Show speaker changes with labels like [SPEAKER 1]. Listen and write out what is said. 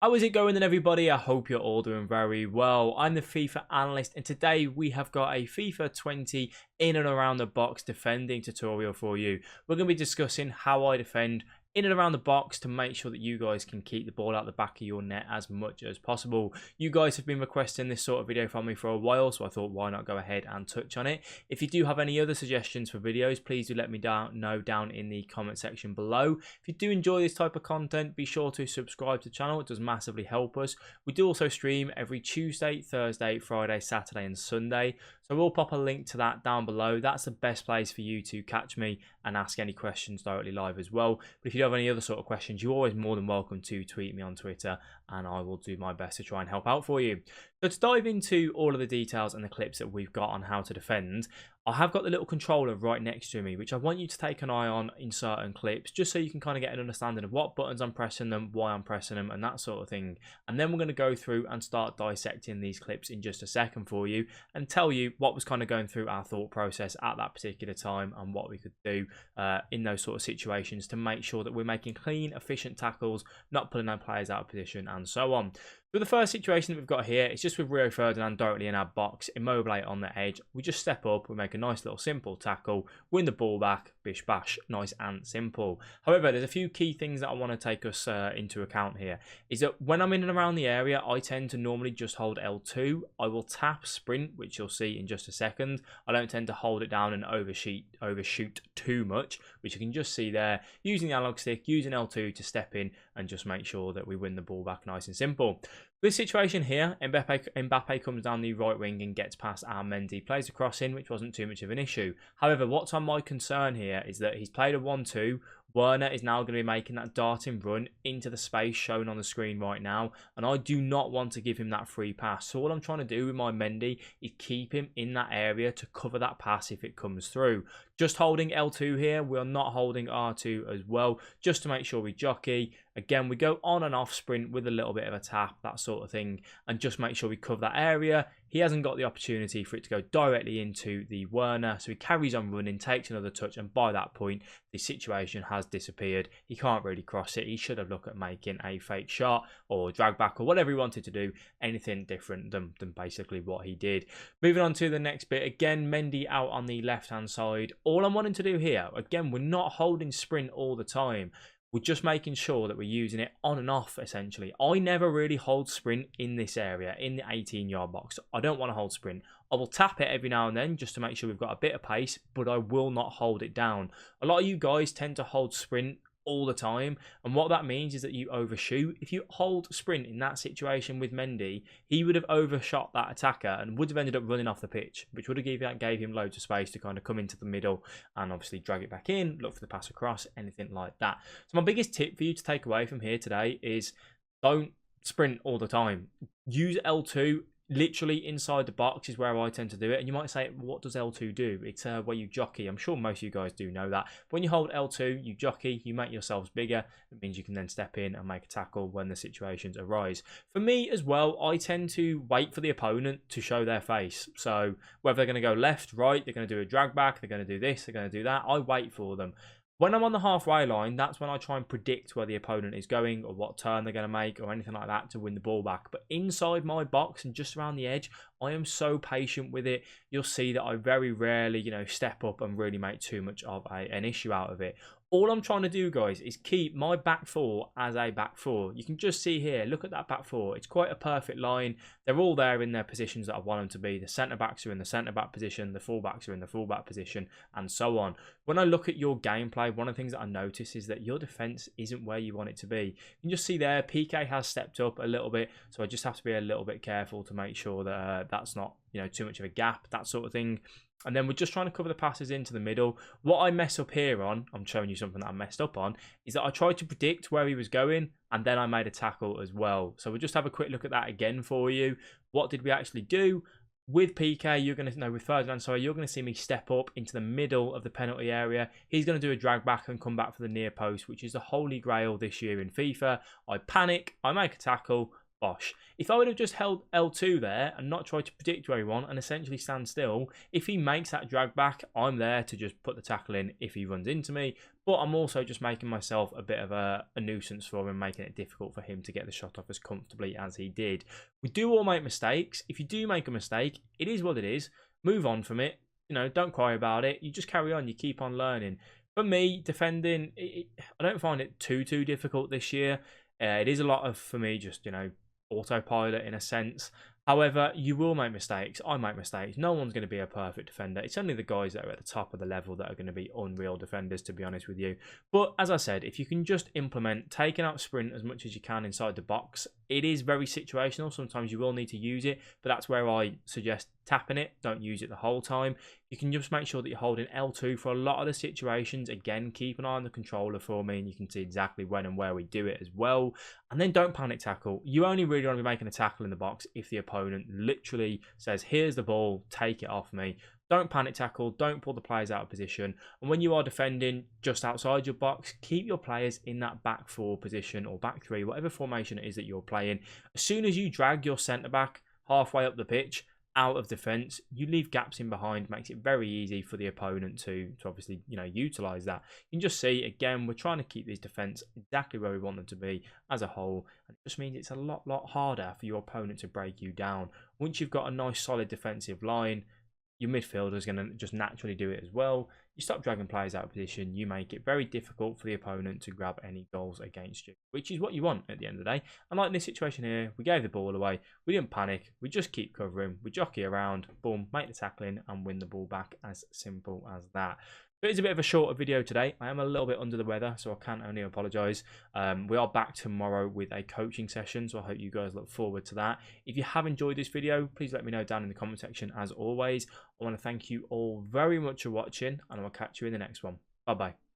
[SPEAKER 1] How is it going then, everybody? I hope you're all doing very well. I'm the FIFA analyst, and today we have got a FIFA 20 in and around the box defending tutorial for you. We're going to be discussing how I defend in and around the box to make sure that you guys can keep the ball out the back of your net as much as possible. You guys have been requesting this sort of video from me for a while, so I thought why not go ahead and touch on it. If you do have any other suggestions for videos, please do let me know down in the comment section below. If you do enjoy this type of content, be sure to subscribe to the channel. It does massively help us. We do also stream every Tuesday, Thursday, Friday, Saturday and Sunday, so we'll pop a link to that down below. That's the best place for you to catch me and ask any questions directly live as well. But if you have any other sort of questions, you're always more than welcome to tweet me on Twitter, and I will do my best to try and help out for you. So to dive into all of the details and the clips that we've got on how to defend, I have got the little controller right next to me, which I want you to take an eye on in certain clips, just so you can kind of get an understanding of what buttons I'm pressing them, why I'm pressing them, and that sort of thing. And then we're going to go through and start dissecting these clips in just a second for you and tell you what was kind of going through our thought process at that particular time and what we could do in those sort of situations to make sure that we're making clean, efficient tackles, not pulling our players out of position, and so on. So the first situation that we've got here is just with Rio Ferdinand directly in our box, Immobile on the edge. We just step up, we make a nice little simple tackle, win the ball back, bish bash, nice and simple. However, there's a few key things that I want to take us into account here. Is that when I'm in and around the area, I tend to normally just hold L2. I will tap sprint, which you'll see in just a second. I don't tend to hold it down and overshoot too much, which you can just see there, using the analog stick, using L2 to step in and just make sure that we win the ball back nice and simple. This situation here, Mbappe comes down the right wing and gets past our Mende, plays a cross in, which wasn't too much of an issue. However, what's on my concern here is that he's played a 1-2. Werner is now going to be making that darting run into the space shown on the screen right now, and I do not want to give him that free pass. So all I'm trying to do with my Mende is keep him in that area to cover that pass if it comes through. Just holding L2 here, we're not holding R2 as well, just to make sure we jockey. Again, we go on and off sprint with a little bit of a tap, that sort of thing, and just make sure we cover that area. He hasn't got the opportunity for it to go directly into the Werner, so he carries on running, takes another touch, and by that point, the situation has disappeared. He can't really cross it. He should have looked at making a fake shot or drag back or whatever he wanted to do, anything different than basically what he did. Moving on to the next bit, again, Mende out on the left-hand side. All I'm wanting to do here, again, we're not holding sprint all the time. We're just making sure that we're using it on and off, essentially. I never really hold sprint in this area, in the 18-yard box. I don't want to hold sprint. I will tap it every now and then just to make sure we've got a bit of pace, but I will not hold it down. A lot of you guys tend to hold sprint all the time, and what that means is that you overshoot. If you hold sprint in that situation with Mende, he would have overshot that attacker and would have ended up running off the pitch, which would have gave him loads of space to kind of come into the middle and obviously drag it back in, look for the pass across, anything like that. So my biggest tip for you to take away from here today is don't sprint all the time. Use L2 literally inside the box is where I tend to do it. And you might say, what does L2 do? It's where you jockey. I'm sure most of you guys do know that. But when you hold L2, you jockey, you make yourselves bigger. It means you can then step in and make a tackle when the situations arise. For me as well, I tend to wait for the opponent to show their face. So whether they're going to go left, right, they're going to do a drag back, they're going to do this, they're going to do that, I wait for them. When I'm on the halfway line, that's when I try and predict where the opponent is going or what turn they're going to make or anything like that to win the ball back. But inside my box and just around the edge, I am so patient with it. You'll see that I very rarely, step up and really make too much of an issue out of it. All I'm trying to do, guys, is keep my back four as a back four. You can just see here, look at that back four. It's quite a perfect line. They're all there in their positions that I want them to be. The centre-backs are in the centre-back position, the full-backs are in the full-back position, and so on. When I look at your gameplay, one of the things that I notice is that your defence isn't where you want it to be. You can just see there, PK has stepped up a little bit, so I just have to be a little bit careful to make sure that that's not, too much of a gap, that sort of thing. And then we're just trying to cover the passes into the middle. What I mess up here on, I'm showing you something that I messed up on, is that I tried to predict where he was going and then I made a tackle as well. So we'll just have a quick look at that again for you. What did we actually do? With PK, you're going to know, with Ferdinand, sorry, you're going to see me step up into the middle of the penalty area. He's going to do a drag back and come back for the near post, which is the holy grail this year in FIFA. I panic, I make a tackle, bosh. If I would have just held L2 there and not tried to predict where he want and essentially stand still, if he makes that drag back, I'm there to just put the tackle in if he runs into me. But I'm also just making myself a bit of a nuisance for him, making it difficult for him to get the shot off as comfortably as he did. We do all make mistakes. If you do make a mistake, it is what it is. Move on from it. You know, don't cry about it. You just carry on. You keep on learning. For me, defending, I don't find it too difficult this year. It is a lot of, for me, just, you know, autopilot in a sense. However, you will make mistakes. I make mistakes. No one's going to be a perfect defender. It's only the guys that are at the top of the level that are going to be unreal defenders, to be honest with you. But as I said, if you can just implement taking out sprint as much as you can inside the box, it is very situational. Sometimes you will need to use it, but that's where I suggest tapping it. Don't use it the whole time. You can just make sure that you're holding L2 for a lot of the situations. Again, keep an eye on the controller for me, and you can see exactly when and where we do it as well. And then don't panic tackle. You only really want to be making a tackle in the box if the opponent literally says, here's the ball, take it off me. Don't panic tackle. Don't pull the players out of position. And when you are defending just outside your box, keep your players in that back four position or back three, whatever formation it is that you're playing. As soon as you drag your centre back halfway up the pitch, out of defence, you leave gaps in behind, makes it very easy for the opponent to obviously, you know, utilise that. You can just see, again, we're trying to keep these defence exactly where we want them to be as a whole, and it just means it's a lot harder for your opponent to break you down. Once you've got a nice solid defensive line, your midfielder is going to just naturally do it as well. You stop dragging players out of position, you make it very difficult for the opponent to grab any goals against you, which is what you want at the end of the day. And like in this situation here, we gave the ball away, we didn't panic, we just keep covering, we jockey around, boom, make the tackling and win the ball back, as simple as that. It is a bit of a shorter video today. I am a little bit under the weather, so I can only apologise. We are back tomorrow with a coaching session, so I hope you guys look forward to that. If you have enjoyed this video, please let me know down in the comment section. As always, I want to thank you all very much for watching, and I will catch you in the next one. Bye-bye.